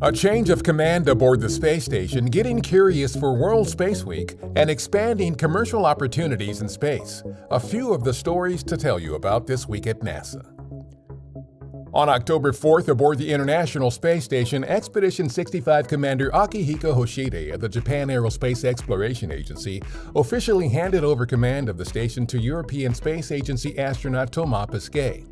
A change of command aboard the space station, getting curious for World Space Week, and expanding commercial opportunities in space. A few of the stories to tell you about this week at NASA. On October 4th, aboard the International Space Station, Expedition 65 Commander Akihiko Hoshide of the Japan Aerospace Exploration Agency officially handed over command of the station to European Space Agency astronaut Thomas Pesquet.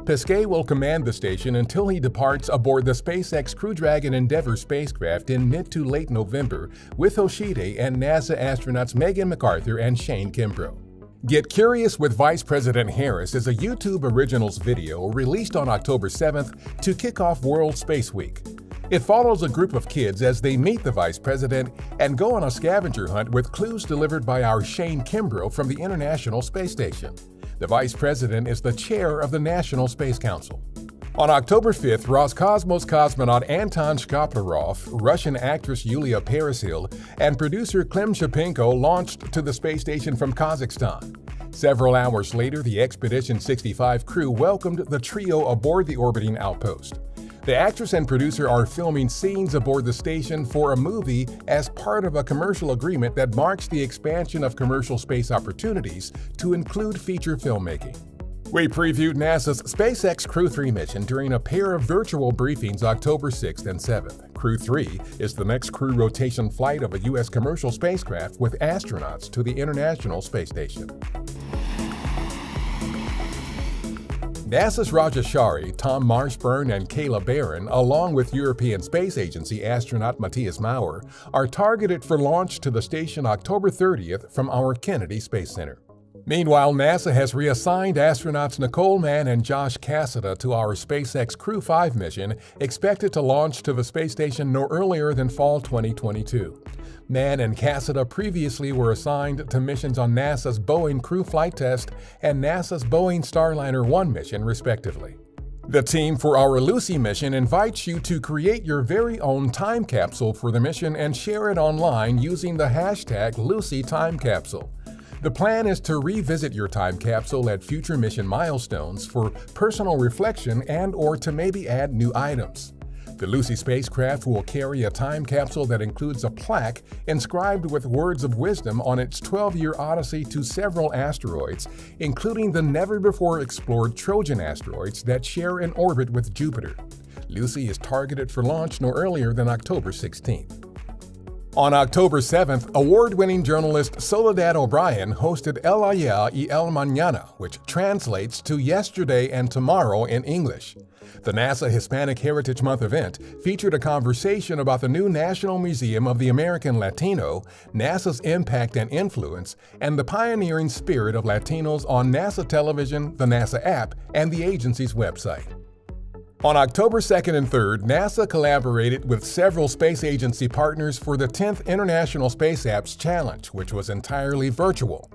Pesquet will command the station until he departs aboard the SpaceX Crew Dragon Endeavour spacecraft in mid to late November with Hoshide and NASA astronauts Megan McArthur and Shane Kimbrough. Get Curious with Vice President Harris is a YouTube Originals video released on October 7th to kick off World Space Week. It follows a group of kids as they meet the Vice President and go on a scavenger hunt with clues delivered by our Shane Kimbrough from the International Space Station. The Vice President is the chair of the National Space Council. On October 5th, Roscosmos cosmonaut Anton Shkaplerov, Russian actress Yulia Peresild, and producer Klim Shipenko launched to the space station from Kazakhstan. Several hours later, the Expedition 65 crew welcomed the trio aboard the orbiting outpost. The actress and producer are filming scenes aboard the station for a movie as part of a commercial agreement that marks the expansion of commercial space opportunities to include feature filmmaking. We previewed NASA's SpaceX Crew 3 mission during a pair of virtual briefings October 6th and 7th. Crew 3 is the next crew rotation flight of a U.S. commercial spacecraft with astronauts to the International Space Station. NASA's Raja Shari, Tom Marshburn, and Kayla Barron, along with European Space Agency astronaut Matthias Maurer, are targeted for launch to the station October 30th from our Kennedy Space Center. Meanwhile, NASA has reassigned astronauts Nicole Mann and Josh Cassada to our SpaceX Crew 5 mission, expected to launch to the space station no earlier than fall 2022. Mann and Cassada previously were assigned to missions on NASA's Boeing Crew Flight Test and NASA's Boeing Starliner 1 mission, respectively. The team for our Lucy mission invites you to create your very own time capsule for the mission and share it online using the hashtag LucyTimeCapsule. The plan is to revisit your time capsule at future mission milestones for personal reflection and/or to maybe add new items. The Lucy spacecraft will carry a time capsule that includes a plaque inscribed with words of wisdom on its 12-year odyssey to several asteroids, including the never-before-explored Trojan asteroids that share an orbit with Jupiter. Lucy is targeted for launch no earlier than October 16th. On October 7th, award-winning journalist Soledad O'Brien hosted El Ayer y El Mañana, which translates to Yesterday and Tomorrow in English. The NASA Hispanic Heritage Month event featured a conversation about the new National Museum of the American Latino, NASA's impact and influence, and the pioneering spirit of Latinos on NASA television, the NASA app, and the agency's website. On October 2nd and 3rd, NASA collaborated with several space agency partners for the 10th International Space Apps Challenge, which was entirely virtual.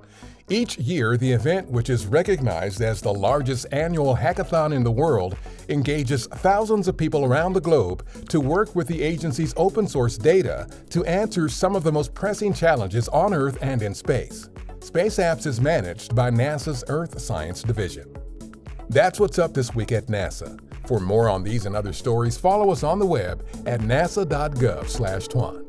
Each year, the event, which is recognized as the largest annual hackathon in the world, engages thousands of people around the globe to work with the agency's open-source data to answer some of the most pressing challenges on Earth and in space. Space Apps is managed by NASA's Earth Science Division. That's what's up this week at NASA. For more on these and other stories, follow us on the web at nasa.gov/twan.